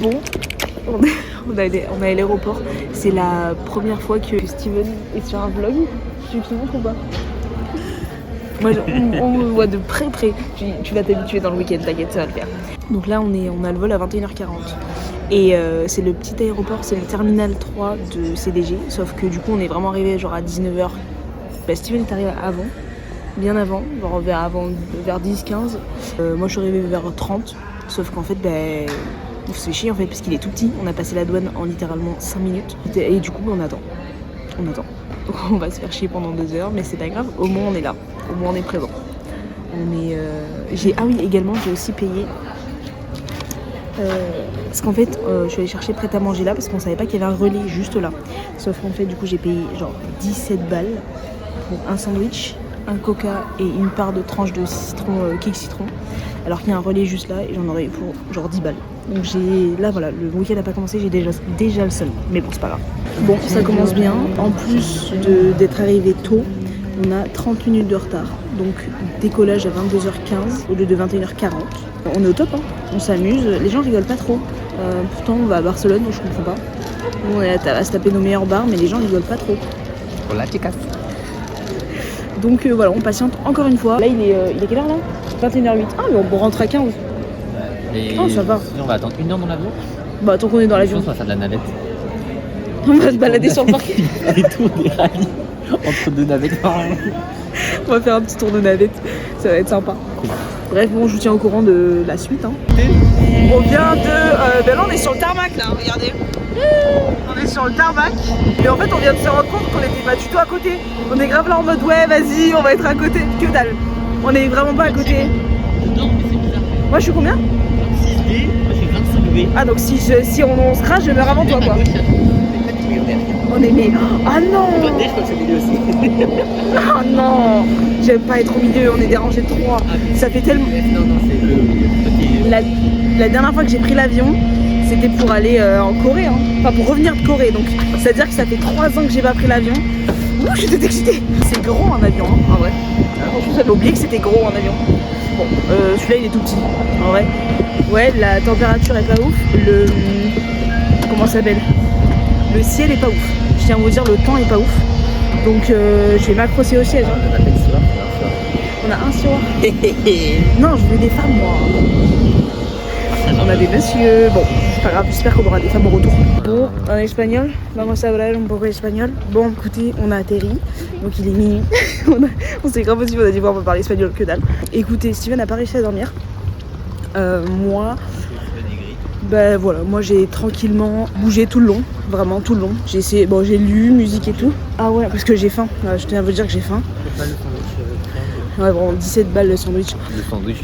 Bon, on est à l'aéroport. C'est la première fois que Steven est sur un vlog. Tu te montres ou pas? Moi, on me voit de près. Tu vas t'habituer dans le week-end, t'inquiète, ça va le faire. Donc là, on a le vol à 21h40. Et c'est le petit aéroport, c'est le terminal 3 de CDG. Sauf que du coup, on est vraiment arrivé genre à 19h. Bah, Steven est arrivé avant, bien avant, genre vers 10-15. Moi, je suis arrivée vers 30. Sauf qu'en fait, on se fait chier en fait, parce qu'il est tout petit. On a passé la douane en littéralement 5 minutes. Et du coup, on attend. Donc on va se faire chier pendant 2 heures, mais c'est pas grave. Au moins, on est là. Au moins, on est présent. Ah oui, également, j'ai aussi payé. Parce qu'en fait, je suis allée chercher prêt à manger là parce qu'on savait pas qu'il y avait un relais juste là. Sauf qu'en fait, du coup, j'ai payé genre 17 balles pour un sandwich, un coca et une part de tranche de citron, cake citron. Alors qu'il y a un relais juste là et j'en aurais eu pour genre 10 balles. Donc là voilà, le week-end n'a pas commencé, j'ai déjà le seul. Mais bon, c'est pas grave. Bon, ça commence bien. En plus d'être arrivé tôt, on a 30 minutes de retard. Donc décollage à 22h15 au lieu de 21h40. On est au top, hein. On s'amuse, les gens rigolent pas trop. Pourtant on va à Barcelone, donc je comprends pas. Nous on est à se taper nos meilleurs bars, mais les gens rigolent pas trop. Hola chicas. Donc voilà, on patiente encore une fois. Là il est quelle heure là? 21h08. Ah mais on rentre à 15. Oh ça va. Sinon on va attendre 1 heure dans l'avion. Bah tant qu'on est dans l'avion. On va faire de la navette. On va se balader sur le parking. Et tout, des rallyes entre 2 navettes. On va faire un petit tour de navette, ça va être sympa. Bref, bon, je vous tiens au courant de la suite. Hein. On vient de... là, on est sur le tarmac, là, regardez. On est sur le tarmac. Et en fait, on vient de se rendre compte qu'on n'était pas du tout à côté. On est grave là en mode, ouais, vas-y, on va être à côté. Que dalle. On est vraiment pas à côté. Non, mais c'est bizarre. Moi, je suis combien? 6B, moi je suis 25B. Ah, donc si on se crache, je meurs avant toi, quoi. On est mais... Ah non. Je crois que c'est milieu aussi. Ah non. J'aime pas être au milieu, on est dérangé de 3. Ça fait tellement... Non, c'est le milieu. La dernière fois que j'ai pris l'avion, c'était pour aller en Corée, hein. Enfin pour revenir de Corée, donc c'est-à-dire que ça fait 3 ans que j'ai pas pris l'avion. Ouh, j'étais excitée. C'est gros un avion, hein, en vrai. Franchement, j'avais oublié que c'était gros un avion. Bon, celui-là il est tout petit, en vrai. Ouais, la température est pas ouf. Comment ça s'appelle? Le ciel est pas ouf. Je tiens à vous dire, le temps est pas ouf. Donc je vais m'accrocher au siège. Hein. On a un soir. Non, je veux des femmes, moi. On a des messieurs. Bon, c'est pas grave, j'espère qu'on aura des femmes au retour. Bon, en espagnol, vamos a hablar un poco espagnol. Bon, écoutez, on a atterri. Donc il est minuit. on s'est grave aussi, on a dit voir, on va parler espagnol, que dalle. Écoutez, Steven n'a pas réussi à dormir. Moi, bah voilà, moi j'ai tranquillement bougé tout le long. Vraiment tout le long. J'ai essayé, bon, j'ai lu, musique et tout. Ah ouais, parce que j'ai faim. Je tiens à vous dire que j'ai faim. Ouais, bon, 17 balles le sandwich. Le sandwich,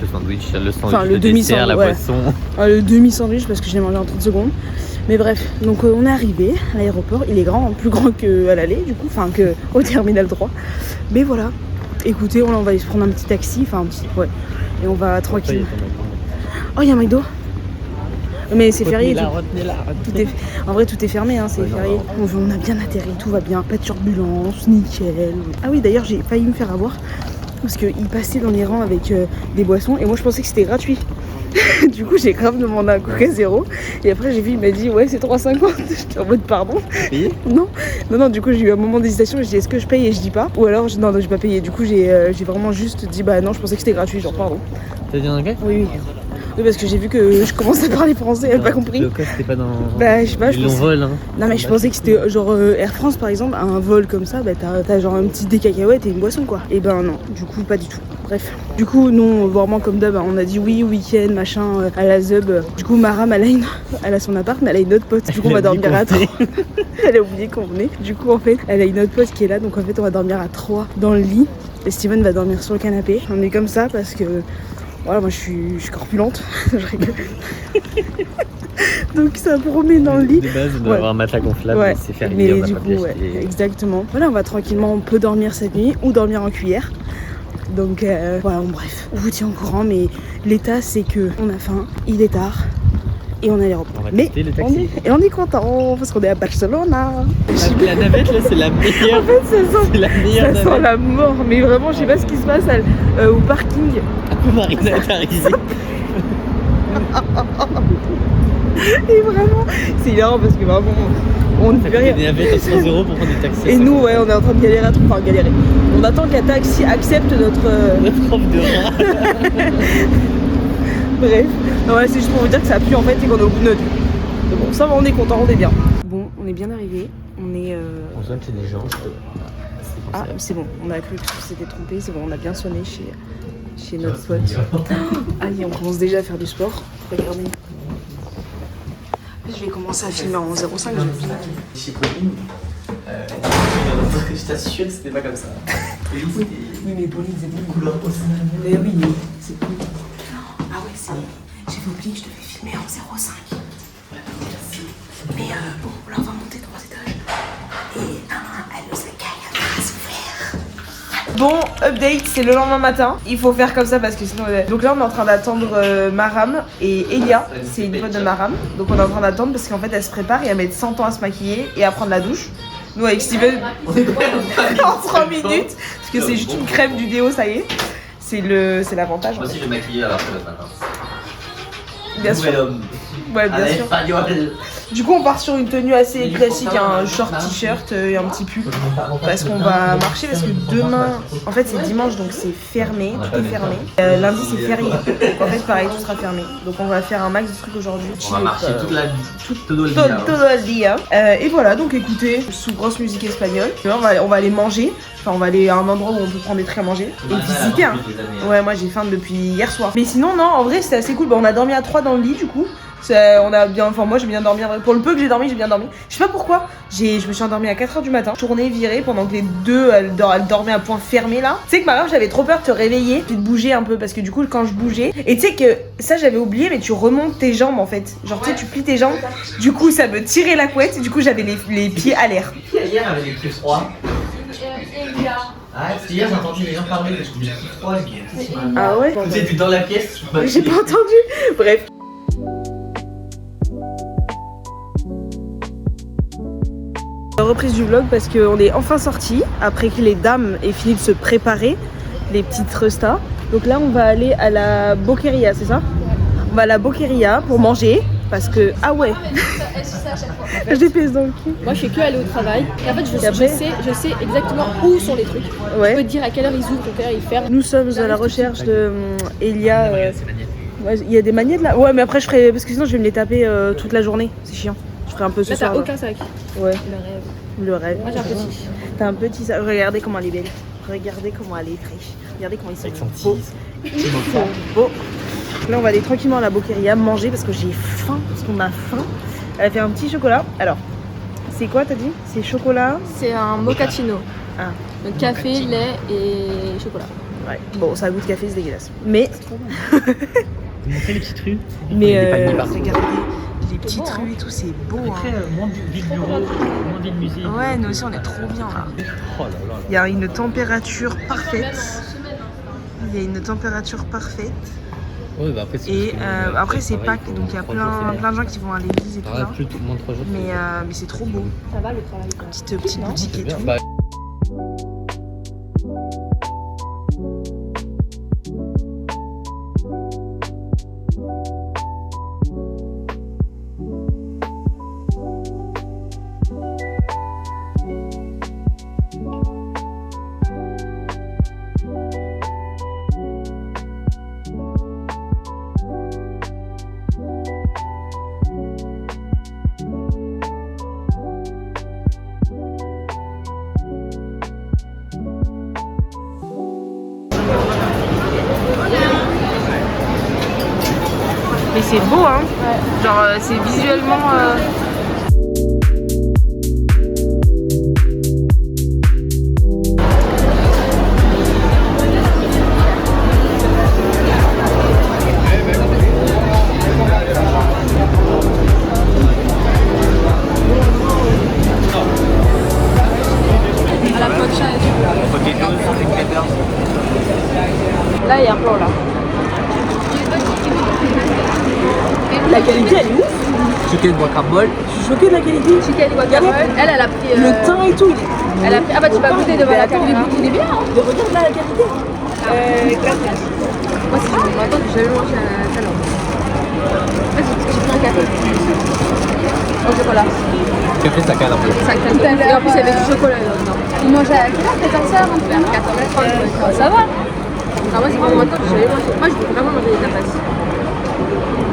enfin, le dessert, la boisson. Le demi-sandwich parce que je l'ai mangé en 30 secondes. Mais bref, donc on est arrivé à l'aéroport. Il est grand, plus grand qu'à l'aller du coup, enfin qu'au terminal 3. Mais voilà, écoutez, on va aller se prendre un petit taxi, enfin un petit, ouais. Et on va tranquille. Oh, il y a un McDo. Mais c'est férié. Retenez-la. En vrai, tout est fermé, hein, c'est férié. On a bien atterri, tout va bien, pas de turbulence, nickel. Ah oui, d'ailleurs, j'ai failli me faire avoir parce qu'il passait dans les rangs avec des boissons et moi je pensais que c'était gratuit. Du coup, j'ai grave demandé un Coca Zéro et après j'ai vu, il m'a dit ouais, c'est 3,50. J'étais en mode pardon. T'as payé? Non, du coup, j'ai eu un moment d'hésitation. Je dis est-ce que je paye et je dis pas. Ou alors, non, j'ai pas payé. Du coup, j'ai vraiment juste dit bah non, je pensais que c'était gratuit, genre pardon. T'as dit en anglais? Oui. Oui, parce que j'ai vu que je commençais à parler français, elle n'a pas compris. Le c'était pas dans. Bah, je sais pas, je pensais. Vol, hein. Non, mais je pensais que c'était genre Air France par exemple, un vol comme ça, bah t'as genre un petit des cacahuètes et une boisson quoi. Et ben non, du coup, pas du tout. Bref. Du coup, nous, vraiment comme d'hab, on a dit oui, week-end, machin, à la Zub. Du coup, Maram, elle a son appart, mais elle a une autre pote. Du coup, on va dormir à 3. Elle a oublié qu'on venait. Du coup, en fait, elle a une autre pote qui est là, donc en fait, on va dormir à 3 dans le lit. Et Steven va dormir sur le canapé. On est comme ça parce que. Voilà, moi je suis corpulente, je rigole. Donc ça promet dans le lit. De base, on doit avoir un matelas gonflable, ouais. C'est férié, on va du pas coup, ouais, exactement. Voilà, on va tranquillement, on peut dormir cette nuit ou dormir en cuillère. Donc voilà, bon, bref, on vous tient au courant, mais l'état c'est que on a faim, il est tard et on est à l'aéroport. Mais on est content parce qu'on est à Barcelone. La navette là, c'est la meilleure. En fait, ça sent la mort, mais vraiment, je sais pas ce qui se passe au parking. Un peu Marina est arrivée. Et vraiment, c'est hilarant parce que vraiment, on ne fait rien. Il y avait 100 € pour prendre des taxis. Et nous, ouais, on est en train de galérer, enfin galérer. On attend qu'un taxi accepte notre. Notre prof de rat. Bref, ouais, c'est juste pour vous dire que ça pue en fait et qu'on est au bout de notre vie. Mais bon, ça va, on est content, on est bien. Bon, on est bien arrivé. On est. On sonne chez des gens. Ah, c'est bon, on a cru que c'était trompé, c'est bon, on a bien sonné chez notre spot. Allez, on commence déjà à faire du sport. Regardez. Je vais commencer à filmer en 0,5. Chez Pauline, je t'assure que c'était pas comme ça. Oui, mais Pauline, c'est une couleur aussi. Mais oui, mais c'est cool. Ah ouais, c'est. J'avais oublié que je devais filmer en 0,5. Mais bon, là on va monter 3 étages. Et le écaille à s'ouvrir. Bon, update, c'est le lendemain matin. Il faut faire comme ça parce que sinon. Donc là on est en train d'attendre Maram et Elia. C'est une pote de Maram. Donc on est en train d'attendre parce qu'en fait elle se prépare et elle met 100 ans à se maquiller et à prendre la douche. Nous avec Steven, en 3 minutes. Parce que c'est juste une crème du déo, ça y est. C'est l'avantage. Moi aussi, je vais maquiller à la fin de matin. Bien sûr. Ouais, bien sûr. Espagnol. Du coup, on part sur une tenue assez classique, un short t-shirt et un petit pull. Parce qu'on va marcher, parce que demain, en fait, c'est dimanche, donc c'est fermé, tout est fermé. Lundi, c'est férié. Donc en fait, pareil, tout sera fermé. Donc on va faire un max de trucs aujourd'hui. On va marcher toute la Todo el día. Et voilà, donc écoutez, sous grosse musique espagnole. On va aller manger. Enfin, on va aller à un endroit où on peut prendre des trucs à manger et visiter. Hein. Ouais, moi j'ai faim depuis hier soir. Mais sinon, non, en vrai, c'était assez cool. Bah, on a dormi à 3 dans le lit, du coup. On a bien, enfin moi j'ai bien dormi, pour le peu que j'ai dormi, j'ai bien dormi. Je sais pas pourquoi, je me suis endormie à 4h du matin, tournée, virée, pendant que les deux elles dormaient à point fermé là. Tu sais que ma mère, j'avais trop peur de te réveiller, puis de bouger un peu parce que du coup quand je bougeais, et tu sais que ça j'avais oublié, mais tu remontes tes jambes en fait. Genre tu sais, tu plies tes jambes, du coup ça me tirait la couette et du coup j'avais les pieds à l'air. Hier, avait des pieds froids. Ah, parce qu'hier, j'ai entendu les gens parler des pieds froids. Ah ouais? Tu sais, t'es dans la pièce, j'ai pas entendu. Bref. Reprise du vlog parce qu'on est enfin sortis après que les dames aient fini de se préparer, les petites restas. Donc là on va aller à la Boqueria, c'est ça? On va à la Boqueria pour manger parce que ah ouais. J'ai pèse dans le cul. Moi je fais que aller au travail et en fait je sais exactement où sont les trucs. Ouais. Je peux te dire à quelle heure ils ouvrent, à quelle heure ils ferment. Nous sommes à la recherche de Elia. Il y a des magnettes là. Ouais mais après je ferai parce que sinon je vais me les taper toute la journée. C'est chiant. Je ferai un peu ce là soir. T'as aucun sac. Ouais. Le rêve. Le rêve. Moi j'ai un petit. T'as un petit sac. Regardez comment elle est belle. Regardez comment elle est fraîche. Regardez comment ils sont beaux. Ils sont beaux. Là on va aller tranquillement à la Boqueria manger parce que j'ai faim, parce qu'on a faim. Elle a fait un petit chocolat. Alors, c'est quoi t'as dit? C'est chocolat? C'est un mochaccino. Ah. Donc café, lait et chocolat. Ouais. Bon, ça goûte café, c'est dégueulasse. Mais. Vous montrez les petites rues? Mais regardez, les petites rues et tout, c'est beau. Après, Hein. moins de ville bureau, moins de musée. Ouais, nous aussi on est trop bien là. Oh là là. Il y a une température parfaite. Il y a une température parfaite. Ouais, bah après, Et après c'est Pâques, donc il y a plein de gens qui vont à l'église et tout là. Plus moins de 3 jours. Mais c'est trop beau. Ça va le travail. Petite boutique et tout. Bah, Mais c'est beau hein. Ouais. Genre c'est visuellement. Là il y a un plan là. La qualité elle est ouf. Chicken guacamole. Je suis choquée de la qualité. Chicken guacamole. Elle a pris. Le teint et tout. Elle a pris. Ah bah tu vas goûter devant la caméra. Il est bien. Hein. Mais regarde là la qualité. Moi si je me attends que j'avais mangé un talent. Vas-y, tu prends un café. chocolat. Café, ça cale un peu. Ça cale. Et en plus, il y avait du chocolat dedans. Il mangeait à 14h, vers 4h30. Ça va. Ah, moi, c'est vraiment maintenant que j'avais mangé. Moi, je veux vraiment manger des tapas.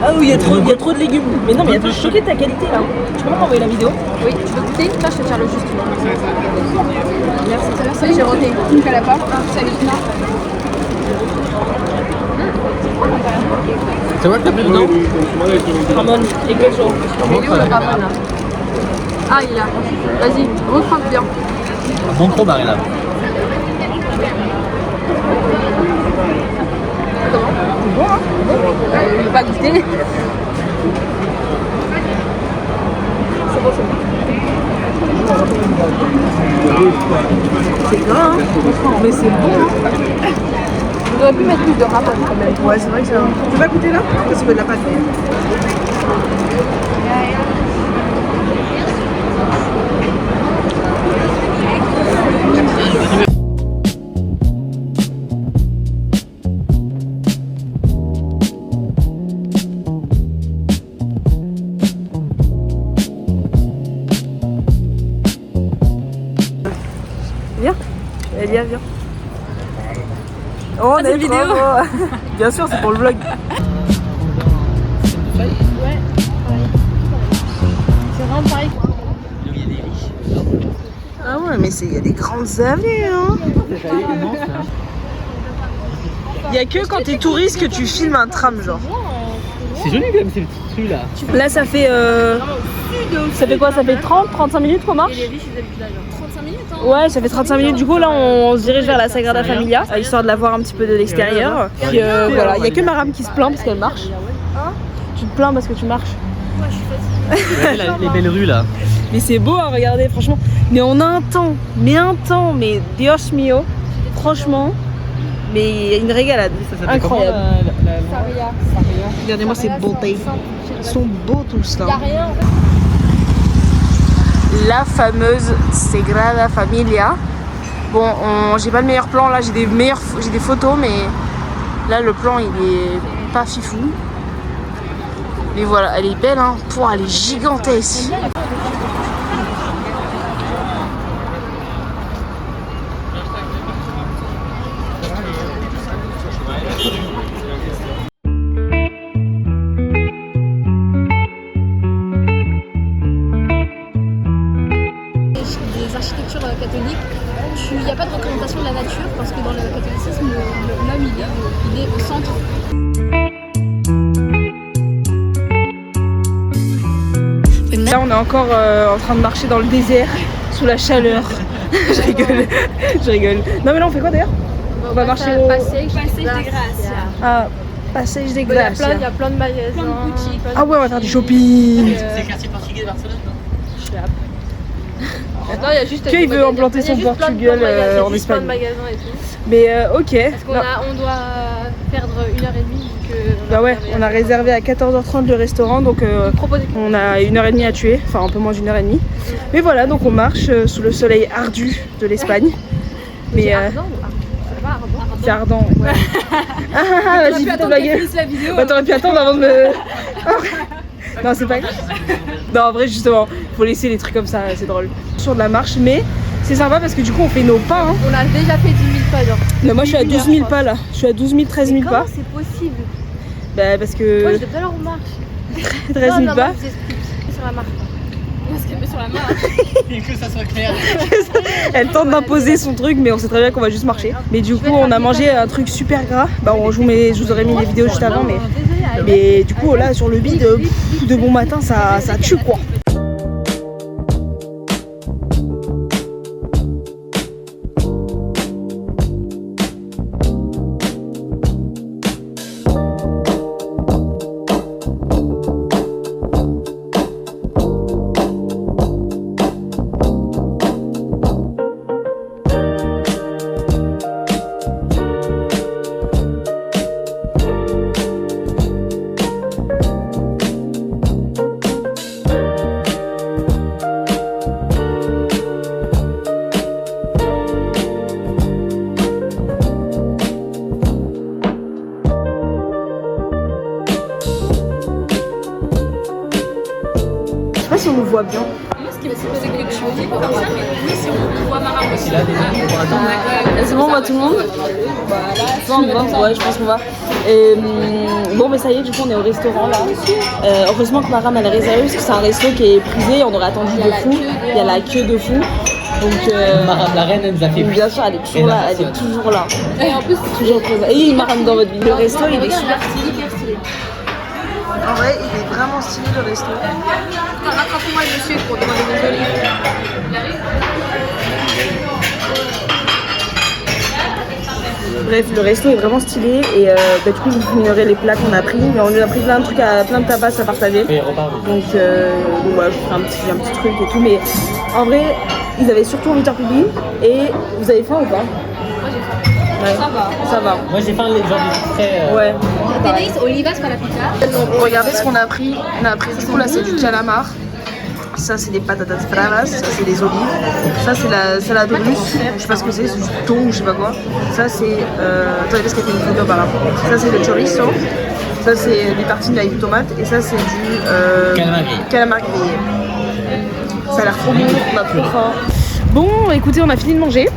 Ah oui, il y a trop de légumes. Mais non, mais attends, je suis choquée de ta qualité là. Tu peux m'envoyer la vidéo? Oui, tu veux goûter? Là, je te tiens le juste. Merci, j'ai roté. Tu ne connais pas? C'est avec une C'est quoi que t'as pris dedans? Ramon et Gojo. Il est où le Ramon là? Ah, il est là. Vas-y, reprends bien. Bon trop barré là. Il va goûter. C'est gras, hein. Mais c'est bon. On aurait pu mettre plus de Ramon quand même. Ouais, c'est vrai que ça. Tu veux pas goûter là? Parce que de la pâte. Viens. Elia, viens. Oh, on a une vidéo. Bien sûr, c'est pour le vlog. Ouais, c'est vraiment pareil. Il y a des riches. Ah ouais, mais il y a des grandes avenues, hein. Il y a que quand t'es touriste que tu filmes un tram, genre. C'est joli quand même ces petits trucs là. Là, ça fait quoi? Ça fait 30-35 minutes qu'on marche? 35 minutes, hein. Ouais, ça fait 35 minutes. Du coup, là, on se dirige vers la Sagrada Familia, histoire de la voir un petit peu de l'extérieur. Puis voilà, il y a que Maram qui se plaint parce qu'elle marche. Tu te plains parce que tu marches. Les belles rues là. Mais c'est beau à regarder, franchement. Mais on a un temps, mais Dios mio, franchement, mais une régalade. Incroyable. Saria. Regardez-moi ces beautés. Ils sont beaux tous là. Y'a rien en fait. La fameuse Sagrada Familia. Bon, j'ai pas le meilleur plan là, j'ai des photos, mais là le plan il est pas fifou. Mais voilà, elle est belle, hein. Elle est gigantesque. Des architectures catholiques, il n'y a pas de représentation de la nature parce que dans le catholicisme, l'homme il est au centre. Là on est encore en train de marcher dans le désert, sous la chaleur. Je rigole. Non mais là on fait quoi d'ailleurs? On va marcher au... Passage des Gracias. Ah, Passage des Il y Glaces. a plein de magasins, plein de boutiques. Ah ouais, on va faire du shopping. C'est le quartier portugais de Barcelone, non? Non, il y a juste Qui veut implanter son Portugal en plein Espagne. de magasins et tout. Mais ok. Parce qu'on on doit perdre 1h30 que. Bah ouais, on a réservé à 14h30 le restaurant, donc on a 1h30 à tuer, enfin un peu moins d'1h30. Mais voilà, donc on marche sous le soleil ardu de l'Espagne. Mais c'est ardent. Ouais. Ah, vas-y, fais ta blague. Bah, t'aurais pu attendre avant de me. Non, c'est pas grave. Non, en vrai, justement, faut laisser les trucs comme ça, c'est drôle. Sur de la marche, mais c'est sympa parce que du coup, on fait nos pas. Hein. On a déjà fait 10 000 pas, genre. Non, moi, je suis à 12 000 pas là. Je suis à 12 000, 13 000 pas. Comment c'est possible? Bah, parce que. Moi, je dois alors on marche. 13 000 pas. Moi, je explique sur la marche. On va se calmer sur la marche. Et que ça soit clair. Elle tente d'imposer son truc, mais on sait très bien qu'on va juste marcher. Mais du coup, on a mangé un truc super gras. Bah, je vous aurais mis les vidéos juste avant, mais du coup, là, sur le bide, de bon matin, ça tue quoi. si on nous voit bien. Moi, ce qui me semble, c'est que je suis aussi pour ça, mais oui, si on voit Mara aussi. C'est bon, on voit tout le monde? Ouais, je pense qu'on va. Et, bon, mais ça y est, du coup, on est au restaurant là. Heureusement que Maram elle est réservée parce que c'est un resto qui est prisé. On aurait attendu de fou. Il y a la queue de fou. Donc, Maram, la reine, elle nous a fait. bien sûr, elle est toujours là. Elle est toujours là. Et en plus, Toujours présente. Et Maram dans votre vie. Le resto, il est super stylé. En vrai, il est vraiment stylé le resto. rattrapez-moi le monsieur pour demander des olives. Bref, le resto est vraiment stylé et du coup je vous ignorerai les plats qu'on a pris, mais on a pris plein de trucs, plein de tapas à partager. Et repas, oui. Donc voilà, je ferai un petit truc et tout, mais en vrai ils avaient surtout envie de faire pipi. Et vous avez faim ou pas? Moi j'ai faim. Ouais. Ça va. Moi j'ai faim, les gens du très. Ouais. Tenéis olivas para picar. Donc regardez ce qu'on a pris. On a pris du coup là c'est du calamar. Ça c'est des patatas bravas, ça c'est des olives. Ça c'est la salade russe, je sais pas ce que c'est du thon ou je sais pas quoi. Ça c'est... attendez parce qu'il y a une photo par là. Ça c'est le chorizo. Ça c'est des tartines avec tomates. Et ça c'est du... calamar grillé. Ça a l'air trop bon, on a trop faim. Bon écoutez, on a fini de manger.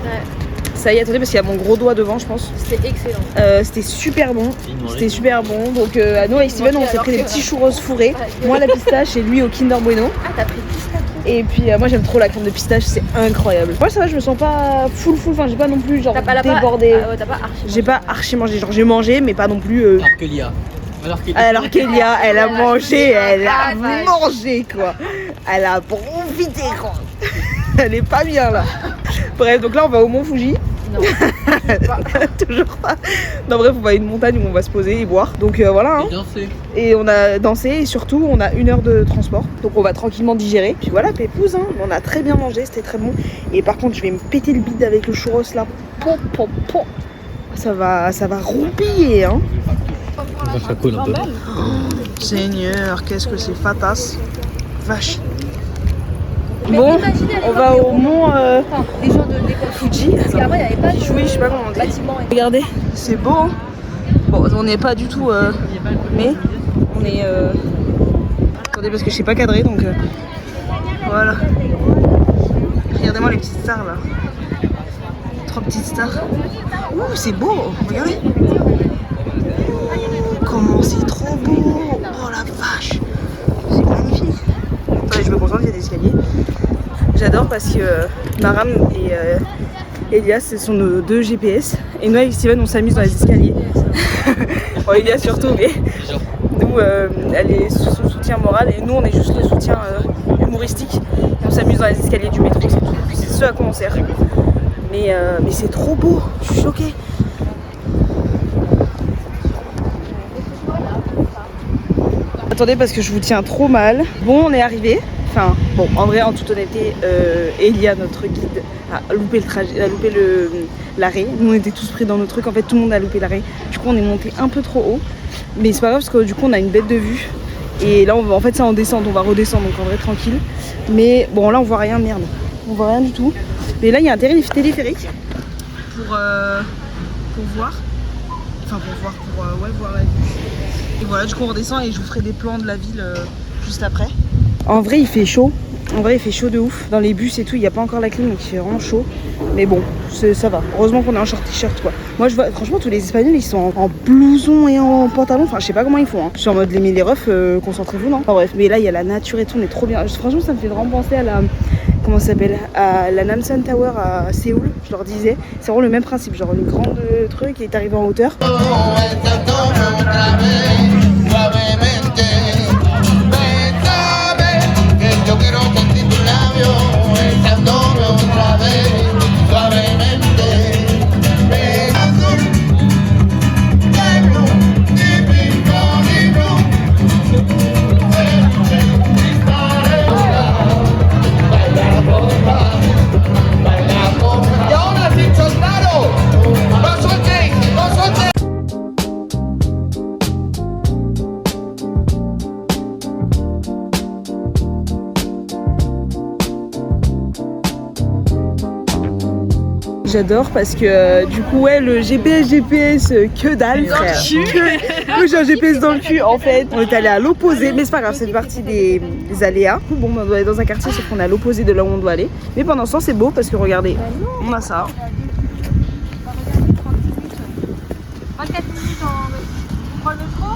Ça y est, attendez parce qu'il y a mon gros doigt devant je pense. C'était excellent. C'était super bon. C'était super bon. Donc à nous avec Steven on s'est pris des petits churros fourrés. Moi la pistache et lui au Kinder Bueno. Ah t'as pris pistache. Et puis moi j'aime trop la crème de pistache, c'est incroyable. Moi ça va, je me sens pas full, enfin j'ai pas non plus genre débordé. Ouais, t'as pas archi. J'ai pas archi mangé, genre j'ai mangé mais pas non plus. Alors qu'Elia, elle a mangé, elle a mangé quoi. Elle a profité quoi. Elle est pas bien là. Bref, donc là on va au Mont Fuji. Non. Toujours pas. Non bref, on va à une montagne où on va se poser et boire. Donc voilà. Hein. Et on a dansé et surtout on a 1 heure de transport. Donc on va tranquillement digérer. Puis voilà, pépouze, hein. On a très bien mangé, c'était très bon. Et par contre je vais me péter le bide avec le churros là. Ça va roupiller hein. Ça coule un peu. Seigneur, qu'est-ce que c'est fatas. Vache. Bon, on va au mont Les gens de l'école Fuji. Parce qu'avant il n'y avait pas de Oui, je sais pas comment on dit. bâtiment. Regardez, c'est beau hein. Bon, on n'est pas du tout mais on est attendez parce que je sais pas cadrer donc voilà. Regardez-moi les petites stars là. 3 petites stars. Ouh, c'est beau, regardez. Comment c'est trop beau. Oh la vache. C'est magnifique. Attendez, je me concentre, il y a des escaliers. J'adore parce que Maram et Elias, ce sont nos 2 GPS. Et nous avec Steven, on s'amuse dans les escaliers. Bon, Elias surtout, mais nous, elle est sous soutien moral et nous, on est juste le soutien humoristique. Et on s'amuse dans les escaliers du métro, c'est tout. C'est ce à quoi on sert. Mais c'est trop beau, je suis choquée. Attendez parce que je vous tiens trop mal. Bon, on est arrivé. Enfin, bon, en vrai, en toute honnêteté, Elia, notre guide, a loupé le trajet, a loupé l'arrêt. Nous, on était tous pris dans nos trucs. En fait, tout le monde a loupé l'arrêt. Du coup, on est monté un peu trop haut. Mais c'est pas grave parce que du coup, on a une bête de vue. Et là, en fait, c'est en descente. On va redescendre, donc en vrai, tranquille. Mais bon, là, on voit rien, merde. On voit rien du tout. Mais là, il y a un téléphérique pour voir. Enfin, pour voir la vue. Et voilà, du coup, on redescend et je vous ferai des plans de la ville juste après. En vrai, il fait chaud. En vrai, il fait chaud de ouf. Dans les bus et tout, il n'y a pas encore la clim, donc il fait vraiment chaud. Mais bon, ça va. Heureusement qu'on est en short t-shirt, quoi. Moi, je vois, franchement, tous les Espagnols, ils sont en blouson et en pantalon. Enfin, je sais pas comment ils font. Hein. Je suis en mode les refs, concentrez-vous, non? Enfin, bref, mais là, il y a la nature et tout, on est trop bien. Franchement, ça me fait vraiment penser à la... Comment ça s'appelle? À la Namsan Tower à Séoul, je leur disais. C'est vraiment le même principe, genre une grande truc qui est arrivé en hauteur. j'adore parce que du coup ouais le GPS que dalle frère. Oui, j'ai un GPS dans le cul en fait. On est allé à l'opposé, mais c'est pas grave, c'est partie des aléas. Bon, on doit aller dans un quartier sauf qu'on est à l'opposé de là où on doit aller. Mais pendant ce temps c'est beau parce que regardez, on a ça. 24 minutes on prend le métro.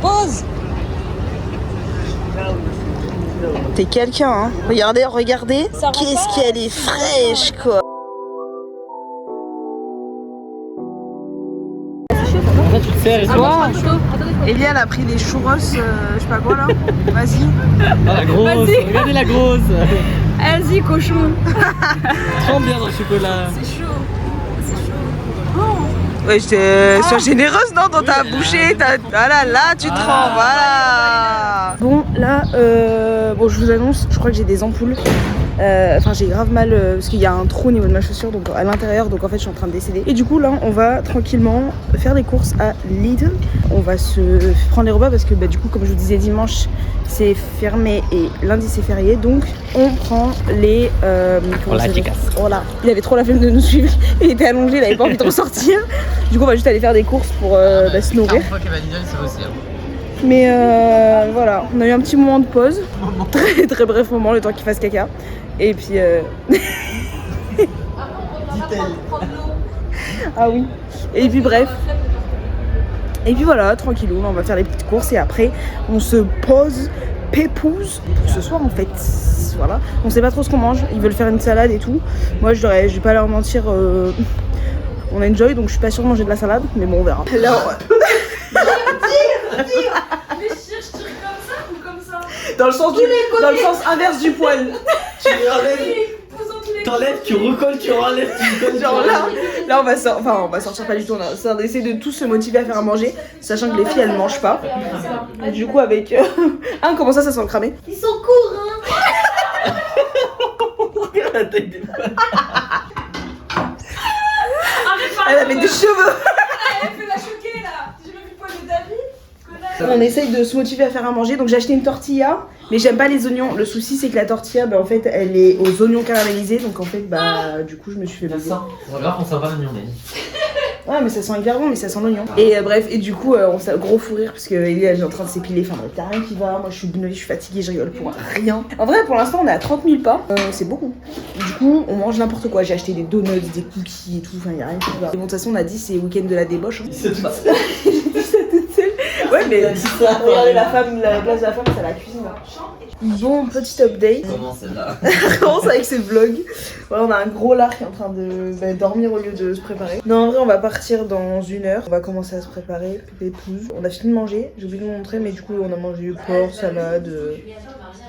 Pause. T'es quelqu'un hein. Regardez, qu'est-ce qu'elle est fraîche quoi. Après, tu te sers et tout. Eliane a pris des churros, je sais pas quoi là. Vas-y. Ah, la grosse. Regardez la grosse. Vas-y cochon. Trop bien dans le chocolat. Ouais, sois généreuse non dans ta bouchée. Voilà, là tu te rends, voilà. Bon là, bon je vous annonce, je crois que j'ai des ampoules. Enfin j'ai grave mal parce qu'il y a un trou au niveau de ma chaussure donc à l'intérieur, donc en fait je suis en train de décéder. Et du coup là on va tranquillement faire des courses à Lidl. On va se prendre les repas parce que du coup comme je vous disais dimanche c'est fermé et lundi c'est férié, donc on prend les voilà. Il avait trop la flemme de nous suivre, il était allongé, il avait pas envie de ressortir. Du coup on va juste aller faire des courses pour se nourrir. Mais voilà, on a eu un petit moment de pause, très très bref moment, le temps qu'il fasse caca. Et puis ah oui. Et puis bref. Et puis voilà, tranquillou, on va faire les petites courses et après on se pose pépouze pour ce soir en fait. Voilà, on sait pas trop ce qu'on mange, ils veulent faire une salade et tout. Moi je vais pas leur mentir, on enjoy donc je suis pas sûre de manger de la salade, mais bon on verra. Alors... Mais je tire comme ça ou comme ça? Dans le sens inverse du poil. Tu t'enlèves, tu recolles, tu enlèves, tu colles. Genre là on va sortir, enfin on va sortir pas du tout, on va essayer de tous se motiver à faire à manger, sachant que les filles elles mangent pas. Et du coup avec ah comment ça sent cramé. Ils sont courts hein. La tête des poils. Elle avait des cheveux. Elle fait la choquer là. J'ai même vu le poil de David. On essaye de se motiver à faire à manger, donc j'ai acheté une tortilla, mais j'aime pas les oignons. Le souci c'est que la tortilla, en fait, elle est aux oignons caramélisés, donc en fait, du coup, je me suis fait baiser. C'est pas grave, on sent pas l'oignon, mais. Ouais, mais ça sent hyper bon, mais ça sent l'oignon. Et bref, et du coup, on s'est gros fou rire parce que Ellie elle est en train de s'épiler. Enfin, t'as rien qui va. Moi, je suis gneuille, je suis fatiguée, je rigole pour rien. En vrai, pour l'instant, on est à 30 000 pas. C'est beaucoup. Du coup, on mange n'importe quoi. J'ai acheté des donuts, des cookies et tout. Enfin, y a rien qui va. Et bon, de toute façon, on a dit c'est week-end de la débauche. Hein. C'est tout ça. J'ai dit ça toute seule. Ouais, mais regardez la place de la femme, c'est la cuisine. Là. Bon, petit update. Comment celle-là? On commence avec ses vlogs. Voilà, on a un gros lard qui est en train de dormir au lieu de se préparer. Non, en vrai, on va partir dans 1 heure. On va commencer à se préparer, pépouze. On a fini de manger, j'ai oublié de vous montrer, mais du coup, on a mangé porc, salade,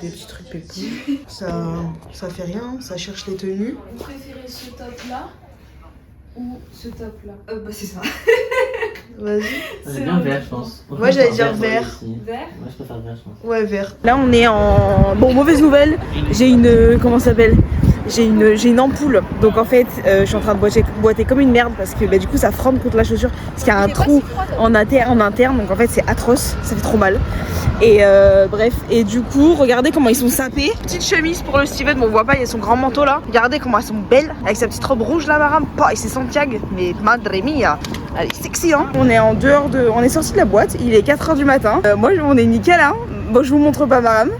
des petits trucs pépouze. Ça fait rien, ça cherche les tenues. Vous préférez ce top là ou ce top là? Bah c'est ça. Vas-y. C'est bien vert, je pense. Ouais, j'allais dire vert. Vert? Moi, je préfère vert, je pense. Ouais, vert. Là, on est en... Bon, mauvaise nouvelle, j'ai une... Comment ça s'appelle ? J'ai une ampoule. Donc en fait, je suis en train de boiter comme une merde parce que du coup, ça frotte contre la chaussure. Parce qu'il y a un trou en interne. Donc en fait, c'est atroce. Ça fait trop mal. Et bref. Et du coup, regardez comment ils sont sapés. Petite chemise pour le Steven. Bon, on voit pas, il y a son grand manteau là. Regardez comment elles sont belles. Avec sa petite robe rouge là, Maram. Et c'est Santiago. Mais madre mia. Elle est sexy, hein. On est en dehors de... On est sorti de la boîte. Il est 4h du matin. Moi, on est nickel, hein. Bon, je vous montre pas, Maram.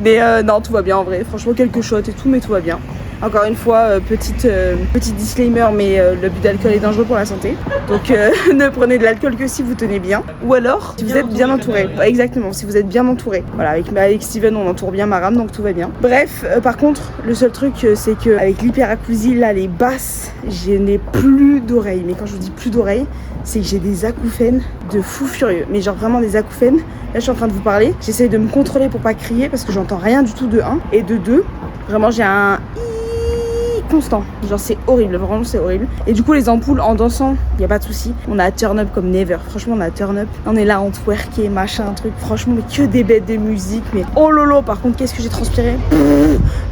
Mais non, tout va bien en vrai. Franchement, quelques shots et tout, mais tout va bien. Encore une fois, petit disclaimer, mais l'abus d'alcool est dangereux pour la santé. Donc ne prenez de l'alcool que si vous tenez bien. Ou alors, si vous êtes bien entouré. Ouais, exactement, si vous êtes bien entouré. Voilà, avec Steven, on entoure bien Maram, donc tout va bien. Bref, par contre, le seul truc, c'est qu'avec l'hyperacousie, là, les basses, je n'ai plus d'oreilles. Mais quand je vous dis plus d'oreilles, c'est que j'ai des acouphènes de fou furieux. Mais genre vraiment des acouphènes. Là, je suis en train de vous parler. J'essaie de me contrôler pour pas crier parce que j'entends rien du tout de 1. Et de 2, vraiment, j'ai un constant. Genre c'est horrible, vraiment c'est horrible. Et du coup les ampoules en dansant, y a pas de souci. On a turn up comme never. Franchement on a turn up. On est là en twerké, machin, truc. Franchement mais que des bêtes de musique. Mais oh lolo, par contre qu'est-ce que j'ai transpiré.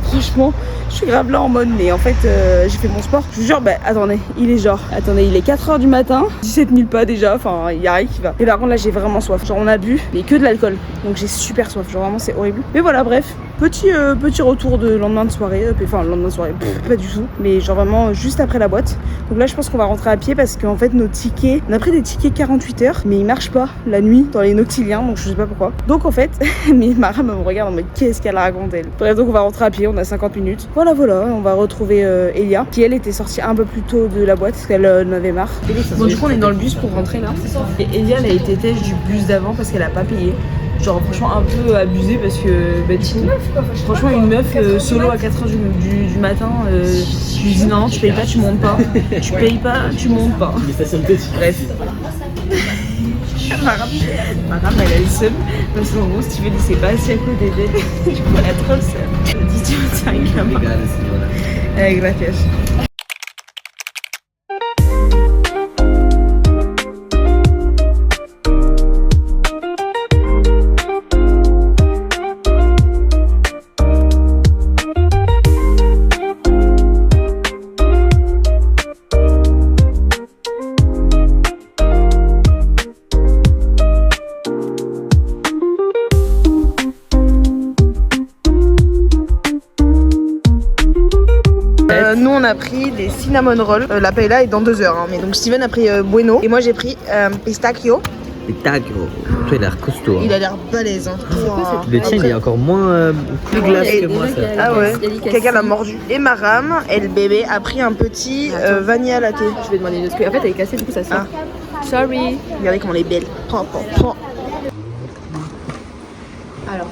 Franchement, je suis grave là en mode. Mais en fait j'ai fait mon sport. Je vous jure, bah attendez, il est 4h du matin, 17 000 pas déjà. Enfin y a rien qui va. Et par contre là j'ai vraiment soif. Genre on a bu, mais que de l'alcool. Donc j'ai super soif. Genre vraiment c'est horrible. Mais voilà bref. Petit retour de lendemain de soirée, enfin le lendemain de soirée, pas du tout, mais genre vraiment juste après la boîte. Donc là je pense qu'on va rentrer à pied parce qu'en fait nos tickets, on a pris des tickets 48 heures, mais ils marchent pas la nuit dans les Noctiliens, donc je sais pas pourquoi. Donc en fait, mais Mara me regarde en mode qu'est-ce qu'elle raconte elle. Bref, donc on va rentrer à pied, on a 50 minutes. Voilà, on va retrouver Elia, qui elle était sortie un peu plus tôt de la boîte parce qu'elle en avait marre. Bon du coup on est dans le bus pour rentrer là. Et Elia elle a été têche du bus d'avant parce qu'elle a pas payé. Genre franchement un peu abusé parce que bah, franchement une meuf solo à 4h du matin, je lui dis non tu payes pas tu montes pas, tu payes pas tu montes pas. Bref. Maram elle a le seum parce qu'en gros Steven il s'est pas assis à côté d'elle. Du coup elle a trop le seum. Elle dit tu veux tiens une caméra. Gracias. Nous on a pris des cinnamon rolls, la paella est dans 2 heures hein. Mais donc Steven a pris bueno et moi j'ai pris pistachio. Pistachio, toi il a l'air costaud. Il a l'air balèze hein. Le tien il est encore moins plus glace que moi ça. Ah ouais, quelqu'un l'a mordu. Et Maram, elle bébé, a pris un petit vanilla latte. Je vais demander une autre. En fait, elle est cassée, du coup, ça sort. Ah. Sorry. Regardez comment elle est belle. Prends. Alors,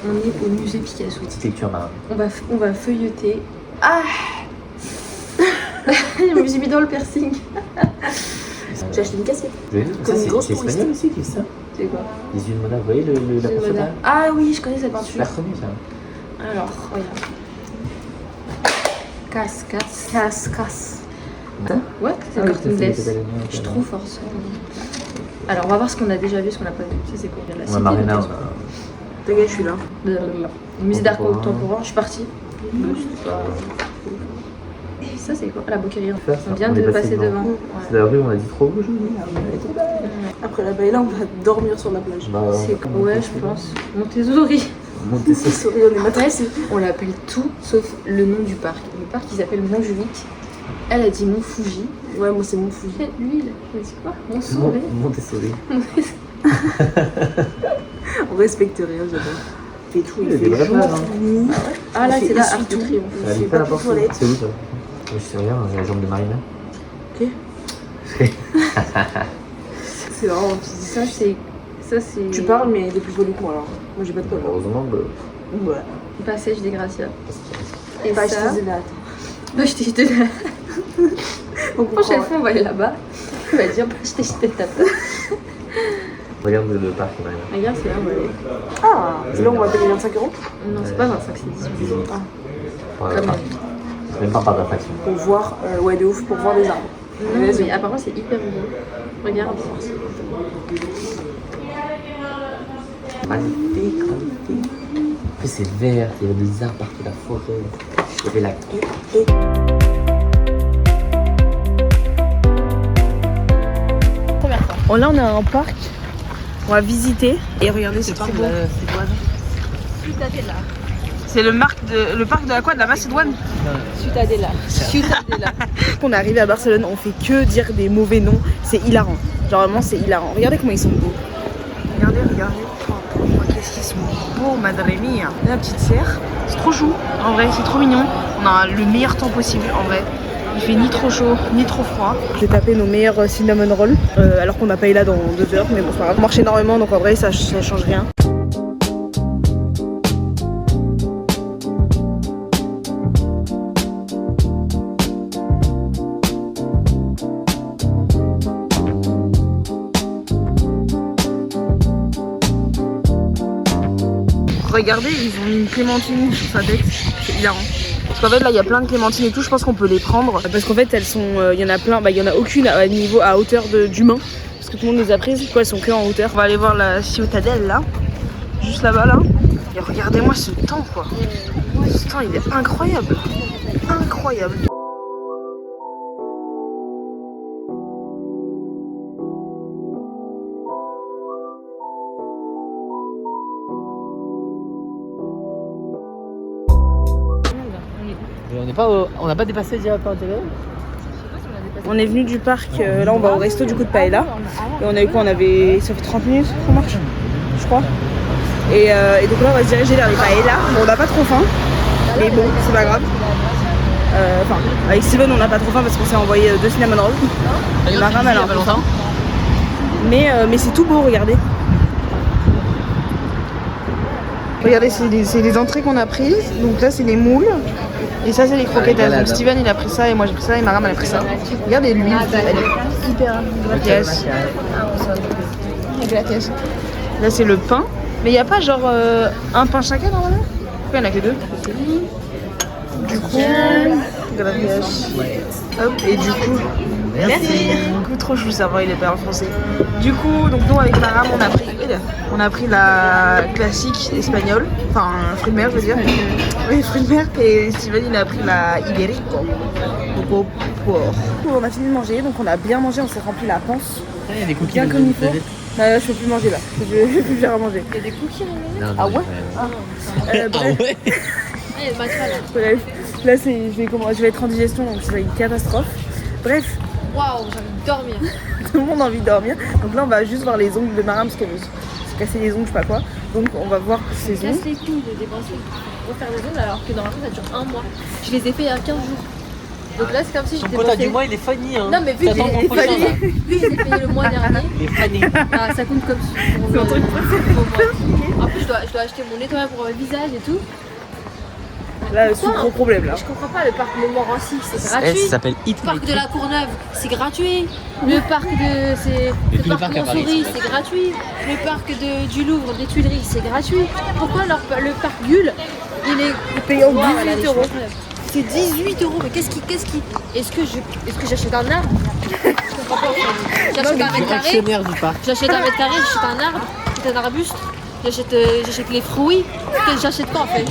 on est au musée Picasso. Petite lecture Maram. On va feuilleter. Ah je me suis mis dans le piercing. J'ai acheté une cassette. Comme une grosse touriste. C'est aussi qui fait ça. C'est quoi? Les yeux de Mona, vous voyez la peinture là? Ah oui, je connais cette peinture. Super connu ça. Alors, regarde. Casse. Ouais, c'est le carton Bless. Je suis trop forte. Alors, on va voir ce qu'on a déjà vu, ce qu'on n'a pas vu. C'est quoi? La cité Marina. T'inquiète, je suis là. Le musée d'art contemporain, je suis partie. Ça c'est quoi? La Boquerie. On vient de passer devant. C'est la rue où on a dit trop rouge. Après la baille là, on va dormir sur la plage. C'est quoi? Ouais, je pense. Montessori. Montessori, on est matresse. On l'appelle tout sauf le nom du parc. Le parc il s'appelle Montjuic. Elle a dit Mont Fuji. Ouais, moi c'est Mont Fuji. Lui, il a dit quoi? Montessori. Montessori. On respecte rien, j'adore. Il fait tout, il fait jour, nuit. Ah là, c'est là, Arc de Triomphe. Elle est pas n'importe où. C'est où ça? Je sais rien, j'ai la jambe de Marina. Ok. C'est vraiment Ça c'est. Tu parles, mais il est plus poli que moi alors. Moi j'ai pas de poil. Heureusement, Ouais. Passage des Gracia. Et ça. Je t'ai dit là. Prochaine fois, on va aller là-bas. On va dire, je t'ai jeté ta tête. Regarde le parc, Marina. Regarde, c'est là, on va aller. Ah, c'est là où on va payer 25 €? Non, c'est pas 25, c'est 18 €. Ouais, Comme c'est même pas par d'attraction. Pour voir, ouais, de ouf, pour voir les arbres. Non, mais apparemment, c'est hyper beau. Regarde. Magnifique. En plus, c'est vert, il y avait des arbres partout, la forêt. Il y avait la quai. Bon, là, on est à un parc. On va visiter. Et regardez, c'est trop beau. Ciutadella. C'est le parc de la quoi? De la Macédoine? Ciutadella. On est arrivé à Barcelone, on fait que dire des mauvais noms. C'est hilarant. Genre vraiment, c'est hilarant. Regardez comment ils sont beaux. Regardez. Oh, qu'est-ce qu'ils sont beaux, madre mia. La petite serre. C'est trop chou. En vrai, c'est trop mignon. On a le meilleur temps possible, en vrai. Il fait ni trop chaud, ni trop froid. J'ai tapé nos meilleurs cinnamon rolls, alors qu'on a pas eu là dans 2 heures, mais bon, c'est pas grave. On marche énormément, donc en vrai, ça change rien. Regardez, ils ont mis une clémentine sur sa tête, c'est hilarant. Parce qu'en fait là il y a plein de clémentines et tout, je pense qu'on peut les prendre. Parce qu'en fait elles sont, il y en a plein, il y en a aucune à hauteur d'humain. Parce que tout le monde les a prises, elles sont que en hauteur. On va aller voir la Ciutadelle là, juste là-bas là. Et regardez-moi ce temps quoi. Ce temps il est incroyable. Incroyable. On n'a pas dépassé déjà par télé. On est venu du parc, là on va au resto du coup de Paella. Et on a eu quoi? Ça fait 30 minutes qu'on marche, je crois. Et donc là on va se diriger vers les Paella. Bon, on n'a pas trop faim, mais bon, c'est pas grave. Enfin, avec Steven on n'a pas trop faim parce qu'on s'est envoyé 2 cinnamon rolls. Et Maram elle a un peu faim. Mais c'est tout beau, regardez. Regardez, c'est les entrées qu'on a prises. Donc là c'est les moules. Et ça c'est les croquettes. Donc Steven il a pris ça et moi j'ai pris ça et Maram elle a pris ça. Regardez l'huile, elle est hyper gratis. Là c'est le pain. Mais il n'y a pas genre un pain chacun normalement? Pourquoi il n'y en a que 2? Du coup, gracias. Hop, et du coup, merci. Du coup, trop chou, ça va, il est pas en français. Du coup, donc nous avec Maram, on a pris la classique espagnole, enfin fruit de mer, je veux dire. Oui, fruit de mer. Et Steven, il a pris la Iberico. On a fini de manger, donc on a bien mangé, on s'est rempli la panse. Il y a des cookies bien comme il faut. Bah, je peux plus manger là, je peux plus faire à manger. Il y a des cookies Non, ah ouais? Ah ouais? Bref, là je vais être en digestion donc c'est une catastrophe. Bref, Waouh, j'ai envie de dormir. tout le monde a envie de dormir. Donc là on va juste voir les ongles de Maram parce qu'elle veut se casser les ongles, je sais pas quoi. Donc on va voir ses Je casse ongles. les couilles de dépenser pour faire des ongles alors que normalement ça dure 1 mois. Je les ai fait il y a 15 jours. Donc là c'est comme si j'étais quota du mois il est funny hein. Non mais vu que j'ai payé le mois dernier, Il est funny. ah, ça compte comme C'est un truc En plus je dois acheter mon nettoyant pour le visage et tout. Là c'est un gros problème là. Je comprends pas, le parc Montmorency c'est Ça gratuit. s'appelle Le Hit parc de la Courneuve c'est gratuit. Le parc de le parc à Paris, Montsouris c'est c'est gratuit. Le parc du Louvre des Tuileries c'est gratuit. Pourquoi le parc Gull il est payant Wow, 18 elle a des €. cheveux. C'est 18 €, mais qu'est-ce qui est-ce que j'achète un arbre? Je comprends pas. J'achète un mètre carré, actionnaire du parc. j'achète un mètre carré, j'achète un arbre, j'achète un arbuste, j'achète les fruits. J'achète quoi en fait?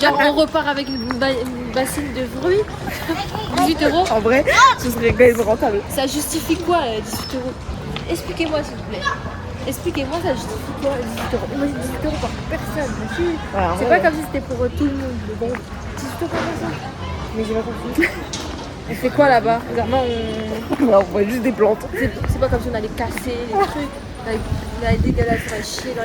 Genre on repart avec une bassine de fruits, 18 €. En vrai, ce serait quand même rentable. Ça justifie quoi 18 €? Expliquez-moi s'il vous plaît. Expliquez-moi ça justifie quoi 18 €? Moi j'ai 18 € par personne, monsieur. Ouais, en C'est vrai, pas comme si c'était pour tout le monde. Mais bon, 18 € par personne. Mais j'ai pas compris. On fait quoi là-bas? Vraiment, On voit juste des plantes. c'est pas comme si on allait casser les trucs, on allait dégueulasser, on allait chier, on